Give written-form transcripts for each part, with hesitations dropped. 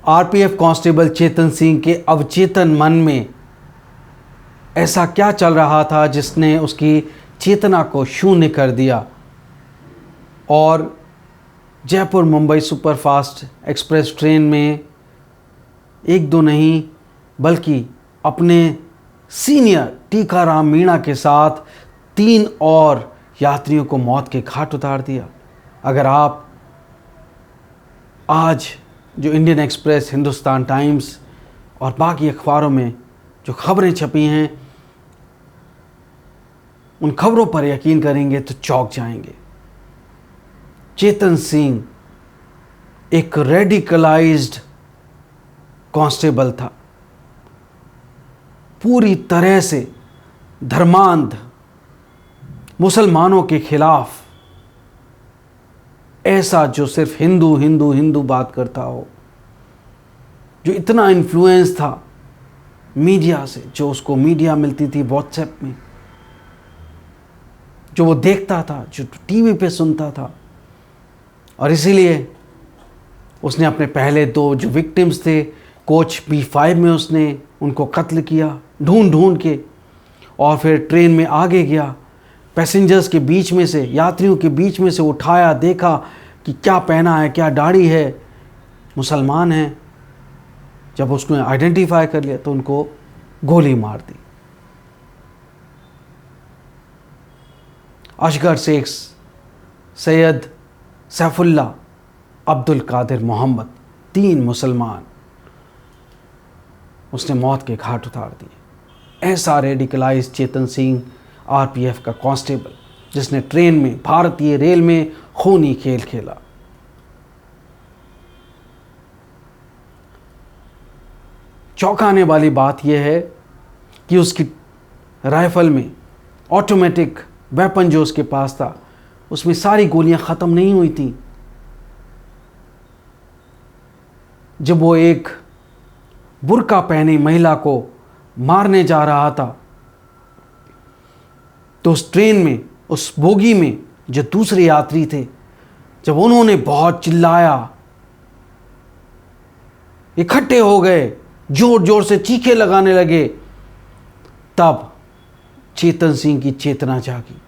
RPF constable Chetan Singh के अवचेतन मन में ऐसा क्या चल रहा था जिसने उसकी चेतना को शून्य कर दिया और Jaipur Mumbai superfast express train में एक दो नहीं बल्कि अपने सीनियर टीकाराम मीणा के साथ 3 और यात्रियों को मौत के घाट उतार दिया। अगर आप आज जो इंडियन एक्सप्रेस, हिंदुस्तान टाइम्स और बाकी अखबारों में जो खबरें छपी हैं उन खबरों पर यकीन करेंगे तो चौंक जाएंगे। चेतन सिंह एक रेडिकलाइज्ड कांस्टेबल था, पूरी तरह से धर्मांध, मुसलमानों के खिलाफ, ऐसा जो सिर्फ हिंदू हिंदू हिंदू बात करता हो, जो इतना इन्फ्लुएंस था मीडिया से, जो उसको मीडिया मिलती थी व्हाट्सएप में, जो वो देखता था, जो टीवी पे सुनता था। और इसीलिए उसने अपने पहले 2 जो विक्टिम्स थे कोच B5 में उसने उनको कत्ल किया ढूंढ ढूंढ के, और फिर ट्रेन में आगे गया, पैसेंजर्स के बीच में से, यात्रियों के बीच में से उठाया, देखा कि क्या पहना है, क्या दाढ़ी है, मुसलमान है। जब उसने आइडेंटिफाई कर लिया तो उनको गोली मार दी। असगर शेख, सैयद सैफुल्ला, अब्दुल कादिर मोहम्मद, 3 मुसलमान उसने मौत के घाट उतार दिए। ऐसा रेडिकलाइज चेतन सिंह आरपीएफ का कांस्टेबल जिसने ट्रेन में, भारतीय रेल में खूनी खेल खेला। चौंकाने वाली बात यह है कि उसकी राइफल में ऑटोमेटिक वेपन जो उसके पास था उसमें सारी गोलियां ख़त्म नहीं हुई थी। जब वो एक बुर्का पहनी महिला को मारने जा रहा था तो उस ट्रेन में, उस बोगी में जो दूसरे यात्री थे, जब उन्होंने बहुत चिल्लाया, इकट्ठे हो गए, जोर जोर से चीखे लगाने लगे, तब चेतन सिंह की चेतना जागी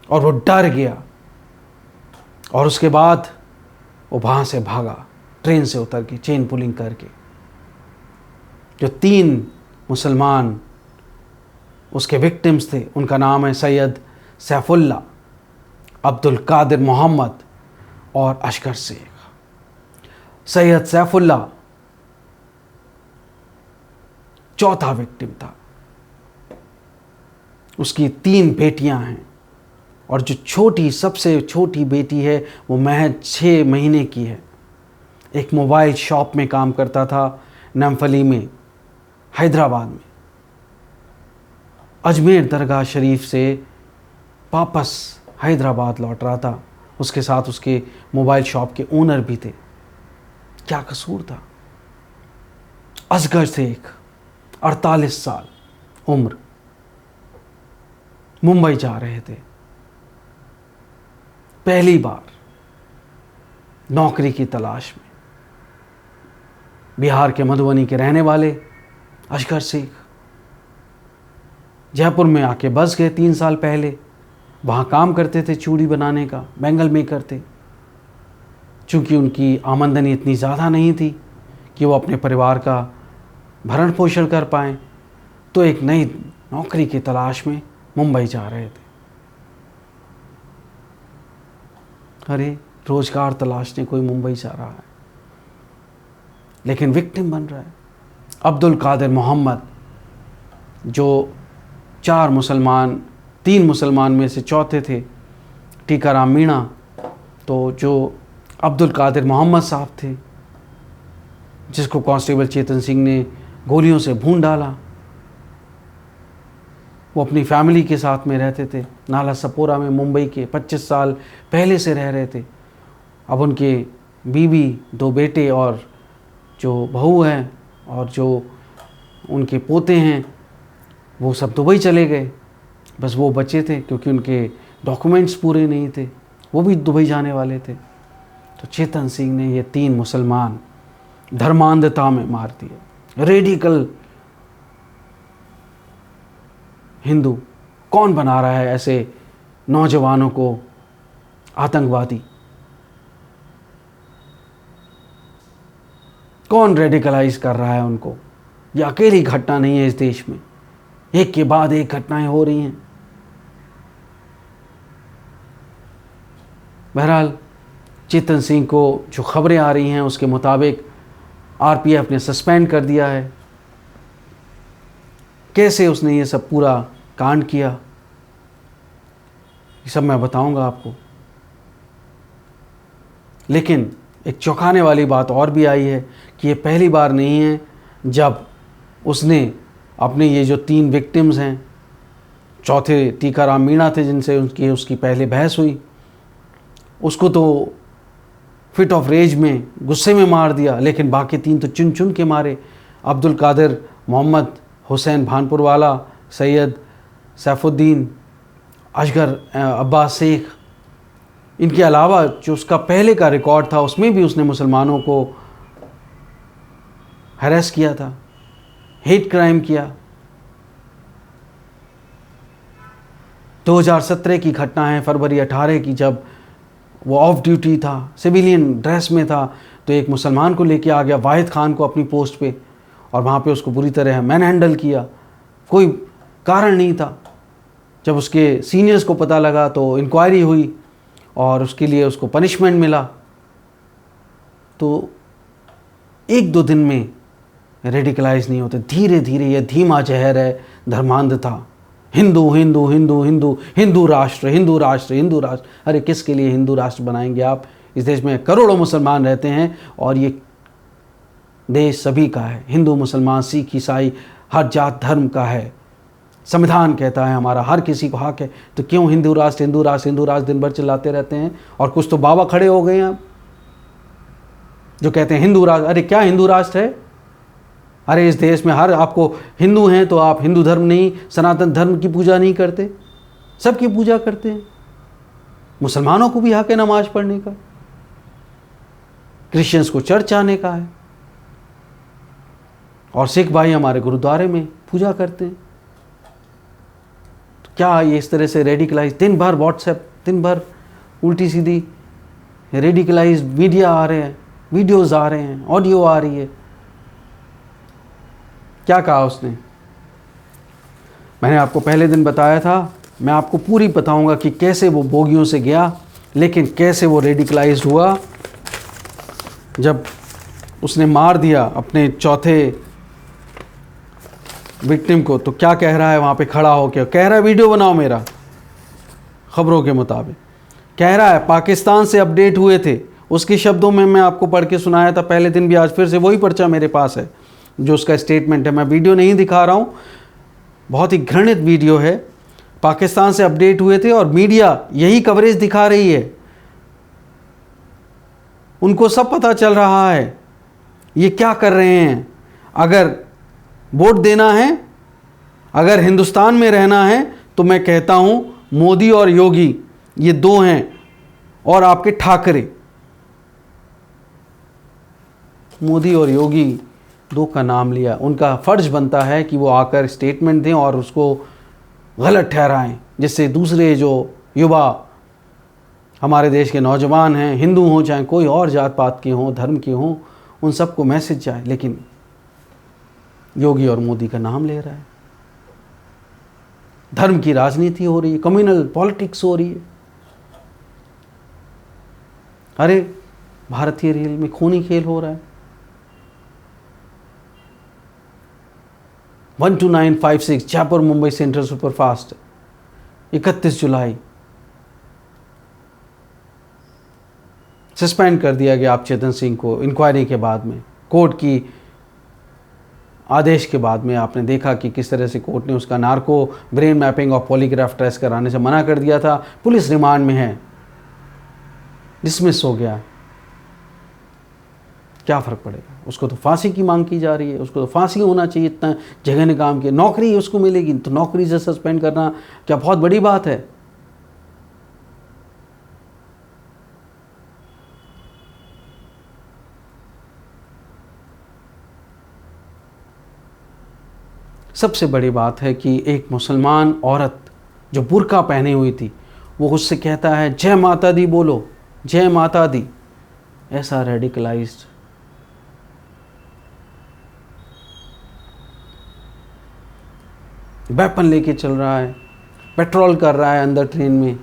और वो डर गया। और उसके बाद वो वहां से भागा, ट्रेन से उतर के चेन पुलिंग करके। जो 3 मुसलमान उसके विक्टिम्स थे उनका नाम है सैयद सैफुल्ला, अब्दुल कादिर मोहम्मद और असगर शेख। सैयद सैफुल्ला चौथा विक्टिम था। उसकी 3 बेटियां हैं और जो छोटी, सबसे छोटी बेटी है वो महज 6 महीने की है। एक मोबाइल शॉप में काम करता था नमफली में, हैदराबाद में। अजमेर दरगाह शरीफ से वापस हैदराबाद लौट रहा था। उसके साथ उसके मोबाइल शॉप के ओनर भी थे। क्या कसूर था? असगर शेख 48 साल उम्र, मुंबई जा रहे थे। पहली बार नौकरी की तलाश में। बिहार के मधुबनी के रहने वाले असगर शेख जयपुर में आके बस गए 3 साल पहले। वहाँ काम करते थे, चूड़ी बनाने का, बैंगल मेकर थे। चूँकि उनकी आमदनी इतनी ज़्यादा नहीं थी कि वो अपने परिवार का भरण पोषण कर पाएँ, तो एक नई नौकरी की तलाश में मुंबई जा रहे थे। अरे, रोज़गार तलाशने कोई मुंबई जा रहा है, लेकिन विक्टिम बन रहा है। अब्दुल कादिर मोहम्मद जो 3 मुसलमान में से चौथे थे, टीकाराम मीणा, तो जो अब्दुल कादिर मोहम्मद साहब थे जिसको कांस्टेबल चेतन सिंह ने गोलियों से भून डाला, वो अपनी फैमिली के साथ में रहते थे नाला सपोरा में, मुंबई के। 25 साल पहले से रह रहे थे। अब उनके बीवी, 2 बेटे और जो बहू हैं और जो उनके पोते हैं वो सब दुबई चले गए। बस वो बचे थे क्योंकि उनके डॉक्यूमेंट्स पूरे नहीं थे, वो भी दुबई जाने वाले थे। तो चेतन सिंह ने ये 3 मुसलमान धर्मांधता में मार दिया। रेडिकल हिंदू कौन बना रहा है ऐसे नौजवानों को आतंकवादी? कौन रेडिकलाइज कर रहा है उनको? ये अकेली घटना नहीं है इस देश में, एक के बाद एक घटनाएं हो रही हैं। बहरहाल चेतन सिंह को जो खबरें आ रही हैं उसके मुताबिक आरपीएफ ने सस्पेंड कर दिया है। कैसे उसने ये सब पूरा कांड किया, ये सब मैं बताऊंगा आपको। लेकिन एक चौंकाने वाली बात और भी आई है कि ये पहली बार नहीं है जब उसने अपने ये जो 3 विक्टिम्स हैं, चौथे टीकाराम मीणा थे जिनसे उसकी पहले बहस हुई, उसको तो फिट ऑफ रेज में गुस्से में मार दिया, लेकिन बाकी 3 तो चुन चुन के मारे। अब्दुल कादिर, मोहम्मद हुसैन भानपुर वाला, सैयद सैफुद्दीन, असगर अब्बास शेख, इनके अलावा जो उसका पहले का रिकॉर्ड था उसमें भी उसने मुसलमानों को हैरेस किया था, हेट क्राइम किया। 2017 की घटना है, फरवरी 18 की, जब वो ऑफ ड्यूटी था, सिविलियन ड्रेस में था, तो एक मुसलमान को लेके आ गया, वाहिद खान को, अपनी पोस्ट पे, और वहाँ पे उसको बुरी तरह मैन हैंडल किया। कोई कारण नहीं था। जब उसके सीनियर्स को पता लगा तो इंक्वायरी हुई और उसके लिए उसको पनिशमेंट मिला। तो 1-2 दिन में रेडिकलाइज नहीं होते, धीरे धीरे यह धीमा जहर है धर्मांधता। हिंदू हिंदू हिंदू हिंदू हिंदू राष्ट्र, हिंदू राष्ट्र, हिंदू राष्ट्र। अरे किसके लिए हिंदू राष्ट्र बनाएंगे आप? इस देश में करोड़ों मुसलमान रहते हैं और ये देश सभी का है। हिंदू, मुसलमान, सिख, ईसाई, हर जात धर्म का है। संविधान कहता है हमारा हर किसी को हक है। तो क्यों हिंदू राष्ट्र, हिंदू राष्ट्र, हिंदू राष्ट्र दिन भर चिल्लाते रहते हैं? और कुछ तो बाबा खड़े हो गए हैं अब जो कहते हैं हिंदू राष्ट्र। अरे क्या हिंदू राष्ट्र है? अरे इस देश में हर, आपको हिंदू हैं तो आप हिंदू धर्म नहीं, सनातन धर्म की पूजा नहीं करते? सबकी पूजा करते हैं। मुसलमानों को भी हक है नमाज पढ़ने का, क्रिश्चियंस को चर्च आने का है, और सिख भाई हमारे गुरुद्वारे में पूजा करते हैं। तो क्या ये इस तरह से रेडिकलाइज, दिन भर व्हाट्सएप, दिन भर उल्टी सीधी रेडिकलाइज मीडिया आ रहे हैं, वीडियोस आ रहे हैं, ऑडियो आ रही है। क्या कहा उसने? मैंने आपको पहले दिन बताया था, मैं आपको पूरी बताऊंगा कि कैसे वो बोगियों से गया, लेकिन कैसे वो रेडिकलाइज हुआ जब उसने मार दिया अपने चौथे विक्टिम को। तो क्या कह रहा है वहाँ पे खड़ा होकर? कह रहा है वीडियो बनाओ मेरा, खबरों के मुताबिक कह रहा है पाकिस्तान से अपडेट हुए थे। उसके शब्दों में मैं आपको पढ़ के सुनाया था पहले दिन भी, आज फिर से वही पर्चा मेरे पास है जो उसका स्टेटमेंट है। मैं वीडियो नहीं दिखा रहा हूँ, बहुत ही घृणित वीडियो है। पाकिस्तान से अपडेट हुए थे और मीडिया यही कवरेज दिखा रही है। उनको सब पता चल रहा है ये क्या कर रहे हैं। अगर वोट देना है, अगर हिंदुस्तान में रहना है, तो मैं कहता हूं मोदी और योगी ये 2 हैं, और आपके ठाकरे। मोदी और योगी 2 का नाम लिया। उनका फर्ज बनता है कि वो आकर स्टेटमेंट दें और उसको गलत ठहराएं, जिससे दूसरे जो युवा हमारे देश के नौजवान हैं, हिंदू हों चाहे कोई और जात पात के हों, धर्म के हों, उन सबको मैसेज जाए। लेकिन योगी और मोदी का नाम ले रहा है। धर्म की राजनीति हो रही है, कम्युनल पॉलिटिक्स हो रही है। अरे भारतीय रेल में खूनी खेल हो रहा है। 12956 जयपुर मुंबई सेंट्रल सुपरफास्ट 31 जुलाई सस्पेंड कर दिया गया आप चेतन सिंह को इंक्वायरी के बाद में, कोर्ट की आदेश के बाद में। आपने देखा कि किस तरह से कोर्ट ने उसका नार्को ब्रेन मैपिंग और पॉलीग्राफ टेस्ट कराने से मना कर दिया था। पुलिस रिमांड में है, डिसमिस हो गया। क्या फ़र्क पड़ेगा? उसको तो फांसी की मांग की जा रही है, उसको तो फांसी होना चाहिए। इतना जघन्य काम किया, नौकरी उसको मिलेगी, तो नौकरी से सस्पेंड करना क्या बहुत बड़ी बात है? सबसे बड़ी बात है कि एक मुसलमान औरत जो बुर्का पहनी हुई थी, वो उससे कहता है जय माता दी बोलो, जय माता दी। ऐसा रेडिकलाइज्ड, वेपन लेके चल रहा है, पेट्रोल कर रहा है अंदर ट्रेन में।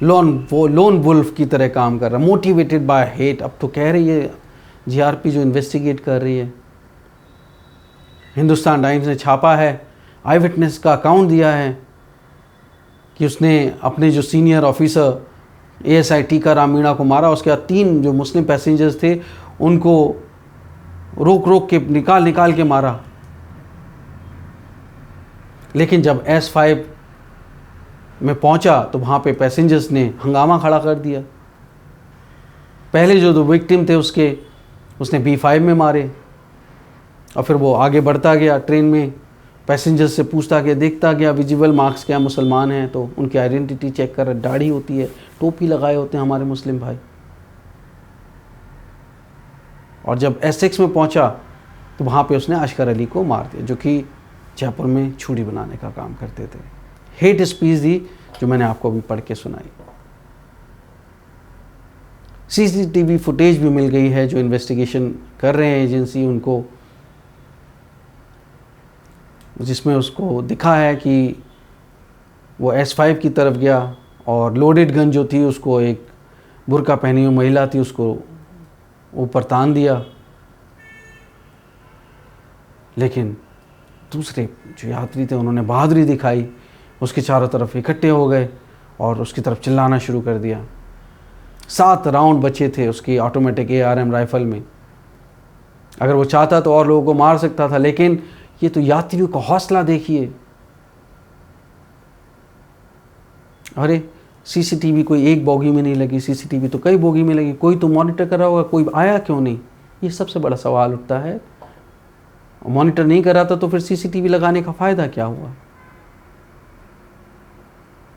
लोन वुल्फ की तरह काम कर रहा है, मोटिवेटेड बाय हेट। अब तो कह रही है जीआरपी जो इन्वेस्टिगेट कर रही है, हिंदुस्तान टाइम्स ने छापा है, आई विटनेस का अकाउंट दिया है कि उसने अपने जो सीनियर ऑफिसर एएसआई टीका राम मीणा को मारा। उसके बाद 3 जो मुस्लिम पैसेंजर्स थे उनको रोक रोक के निकाल के मारा। लेकिन जब S5 में पहुंचा तो वहाँ पे पैसेंजर्स ने हंगामा खड़ा कर दिया। पहले जो 2 विक्टिम थे उसने B5 में मारे, और फिर वो आगे बढ़ता गया ट्रेन में, पैसेंजर्स से पूछता गया, देखता गया विजिबल मार्क्स क्या मुसलमान हैं तो उनकी आइडेंटिटी चेक कर, दाढ़ी होती है, टोपी लगाए होते हैं हमारे मुस्लिम भाई। और जब एसेक्स में पहुंचा तो वहाँ पे उसने अशकर अली को मार दिया, जो कि जयपुर में छुरी बनाने का काम करते थे। हेट स्पीच दी जो मैंने आपको अभी पढ़ के सुनाई। सीसीटीवी फुटेज भी मिल गई है जो इन्वेस्टिगेशन कर रहे हैं एजेंसी उनको, जिसमें उसको दिखा है कि वो S5 की तरफ गया और लोडेड गन जो थी उसको एक बुर्का पहनी हुई महिला थी उसको ऊपर तान दिया। लेकिन दूसरे जो यात्री थे उन्होंने बहादुरी दिखाई, उसके चारों तरफ इकट्ठे हो गए और उसकी तरफ चिल्लाना शुरू कर दिया। 7 राउंड बचे थे उसकी ऑटोमेटिक ARM राइफल में। अगर वो चाहता तो और लोगों को मार सकता था, लेकिन ये तो यात्रियों का हौसला देखिए। अरे सीसीटीवी कोई एक बोगी में नहीं लगी, सीसीटीवी तो कई बोगी में लगी, कोई तो मॉनिटर कर रहा होगा, कोई आया क्यों नहीं? ये सबसे बड़ा सवाल उठता है। मॉनिटर नहीं कर रहा था तो फिर सीसीटीवी लगाने का फ़ायदा क्या हुआ?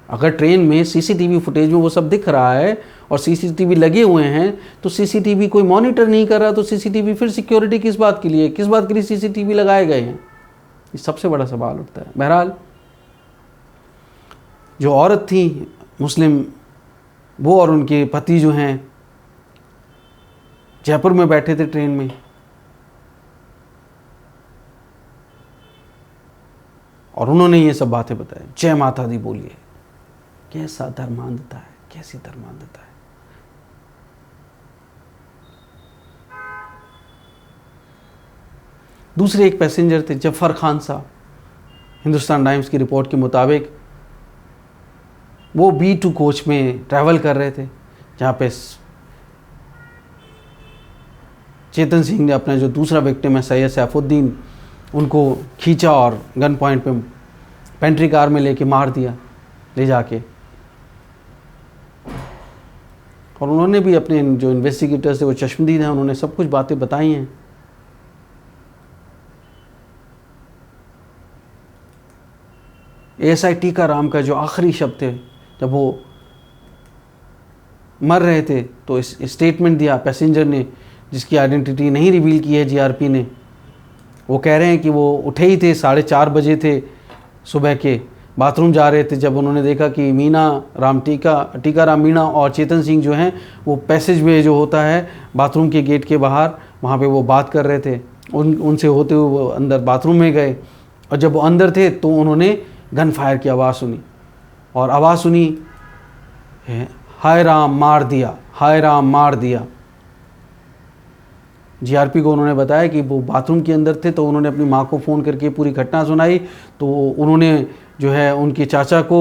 अगर ट्रेन में सीसीटीवी फुटेज में वो सब दिख रहा है और सीसीटीवी लगे हुए हैं तो सीसीटीवी कोई मॉनिटर नहीं कर रहा तो सीसीटीवी फिर सिक्योरिटी किस बात के लिए, किस बात के लिए सीसीटीवी लगाए गए हैं? ये सबसे बड़ा सवाल उठता है। बहरहाल जो औरत थी मुस्लिम, वो और उनके पति जो हैं जयपुर में बैठे थे ट्रेन में, और उन्होंने ये सब बातें बताई, जय माता दी बोलिए। कैसा धर्मांधता है, कैसी धर्मांधता है। दूसरे एक पैसेंजर थे जफर खान साहब, हिंदुस्तान टाइम्स की रिपोर्ट के मुताबिक वो B2 कोच में ट्रैवल कर रहे थे, जहाँ पे चेतन सिंह ने अपना जो दूसरा विक्टिम है सैयद सैफुद्दीन, उनको खींचा और गन पॉइंट पे पेंट्री कार में लेके मार दिया ले जाके। और उन्होंने भी अपने जो इन्वेस्टिगेटर्स थे वो चश्मदीद हैं, उन्होंने सब कुछ बातें बताई हैं। ASI टीका राम का जो आखिरी शब्द थे जब वो मर रहे थे तो इस स्टेटमेंट दिया पैसेंजर ने, जिसकी आइडेंटिटी नहीं रिवील की है जीआरपी ने। वो कह रहे हैं कि वो उठे ही थे, 4:30 बजे थे सुबह के, बाथरूम जा रहे थे, जब उन्होंने देखा कि टीका राम मीणा और चेतन सिंह जो हैं वो पैसेज वे जो होता है बाथरूम के गेट के बाहर, वहाँ पे वो बात कर रहे थे। उनसे होते हुए वो अंदर बाथरूम में गए, और जब वो अंदर थे तो उन्होंने गन फायर की आवाज़ सुनी, और आवाज़ सुनी हाय राम मार दिया, हाय राम मार दिया। जीआरपी को उन्होंने बताया कि वो बाथरूम के अंदर थे, तो उन्होंने अपनी माँ को फ़ोन करके पूरी घटना सुनाई। तो उन्होंने जो है उनके चाचा को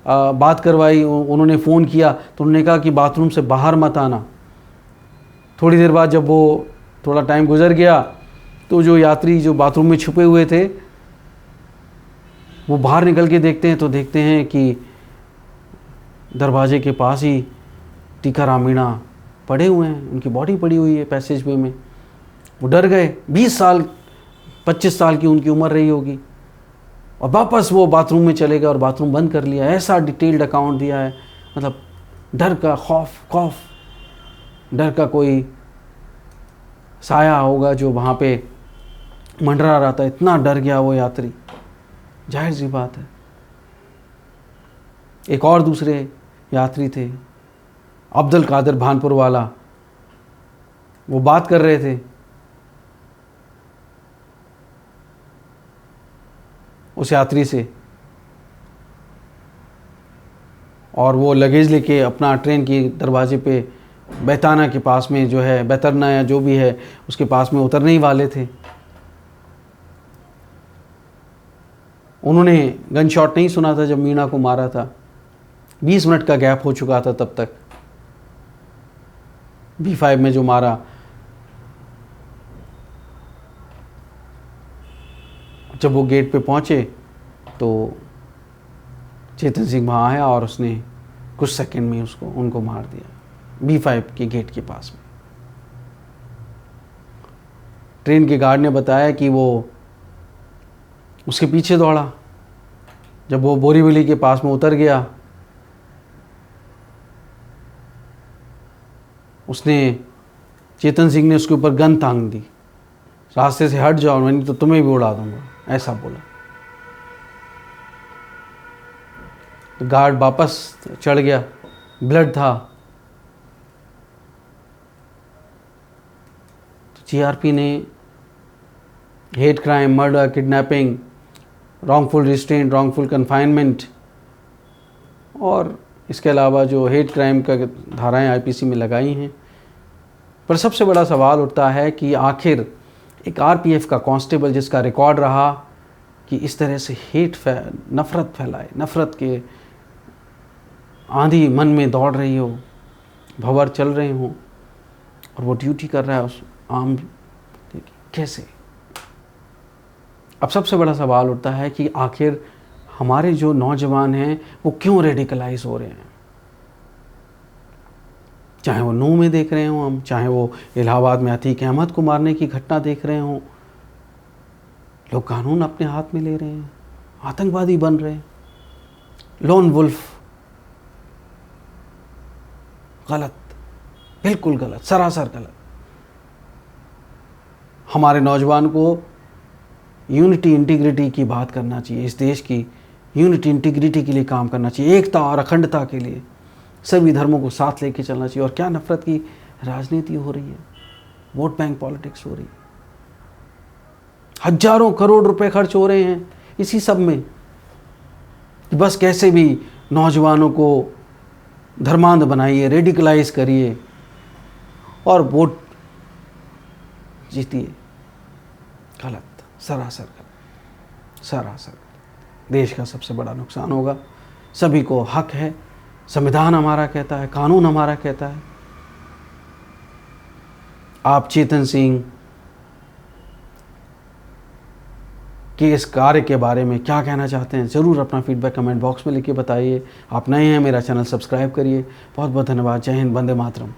बात करवाई, उन्होंने फ़ोन किया तो उन्होंने कहा कि बाथरूम से बाहर मत आना। थोड़ी देर बाद जब वो थोड़ा टाइम गुजर गया तो जो यात्री जो बाथरूम में छुपे हुए थे वो बाहर निकल के देखते हैं तो देखते हैं कि दरवाजे के पास ही टीका राम मीणा पड़े हुए हैं, उनकी बॉडी पड़ी हुई है पैसेज वे में। वो डर गए, 20 साल 25 साल की उनकी उम्र रही होगी, और वापस वो बाथरूम में चले गए और बाथरूम बंद कर लिया। ऐसा डिटेल्ड अकाउंट दिया है, मतलब डर का खौफ, डर का कोई साया होगा जो वहाँ पे मंडरा रहा था। इतना डर गया वो यात्री, जाहिर सी बात है। एक और दूसरे यात्री थे, अब्दुल कादिर भानपुर वाला, वो बात कर रहे थे उस यात्री से, और वो लगेज लेके अपना ट्रेन की दरवाजे पे बैताना के पास में जो है, बैतरना या जो भी है उसके पास में उतरने ही वाले थे। उन्होंने गन शॉट नहीं सुना था जब मीणा को मारा था। 20 मिनट का गैप हो चुका था तब तक, B5 में जो मारा। जब वो गेट पे पहुंचे तो चेतन सिंह वहाँ आया और उसने कुछ सेकंड में उनको मार दिया B5 के गेट के पास में। ट्रेन के गार्ड ने बताया कि वो उसके पीछे दौड़ा। जब वो बोरीवली के पास में उतर गया, चेतन सिंह ने उसके ऊपर गन तांग दी, रास्ते से हट जाओ नहीं तो तुम्हें भी उड़ा दूंगा, ऐसा बोला। तो गार्ड वापस चढ़ गया, ब्लड था। तो GRP ने hate crime, murder, kidnapping, wrongful restraint, wrongful confinement और इसके अलावा जो हेट क्राइम का धाराएं IPC में लगाई हैं। पर सबसे बड़ा सवाल उठता है कि आखिर एक RPF का कांस्टेबल जिसका रिकॉर्ड रहा कि इस तरह से नफ़रत फैलाए, नफ़रत के आंधी मन में दौड़ रही हो, भंवर चल रहे हों, और वो ड्यूटी कर रहा है उस आम, कैसे? अब सबसे बड़ा सवाल उठता है कि आखिर हमारे जो नौजवान हैं वो क्यों रेडिकलाइज हो रहे हैं। चाहे वो नूह में देख रहे हों हम, चाहे वो इलाहाबाद में अतीक अहमद को मारने की घटना देख रहे हों, लोग कानून अपने हाथ में ले रहे हैं, आतंकवादी बन रहे हैं, लोन वुल्फ। गलत, बिल्कुल गलत, सरासर गलत। हमारे नौजवान को यूनिटी इंटीग्रिटी की बात करना चाहिए, इस देश की यूनिटी इंटीग्रिटी के लिए काम करना चाहिए, एकता और अखंडता के लिए सभी धर्मों को साथ लेके चलना चाहिए। और क्या नफरत की राजनीति हो रही है, वोट बैंक पॉलिटिक्स हो रही है, हजारों करोड़ रुपए खर्च हो रहे हैं इसी सब में, बस कैसे भी नौजवानों को धर्मांध बनाइए, रेडिकलाइज करिए और वोट जीतिए। गलत, सरासर गलत, सरासर गलत। देश का सबसे बड़ा नुकसान होगा। सभी को हक है, संविधान हमारा कहता है, कानून हमारा कहता है। आप चेतन सिंह के इस कार्य के बारे में क्या कहना चाहते हैं, ज़रूर अपना फीडबैक कमेंट बॉक्स में लिख के बताइए। आप नए हैं, मेरा चैनल सब्सक्राइब करिए। बहुत बहुत धन्यवाद। जय हिंद, वंदे मातरम।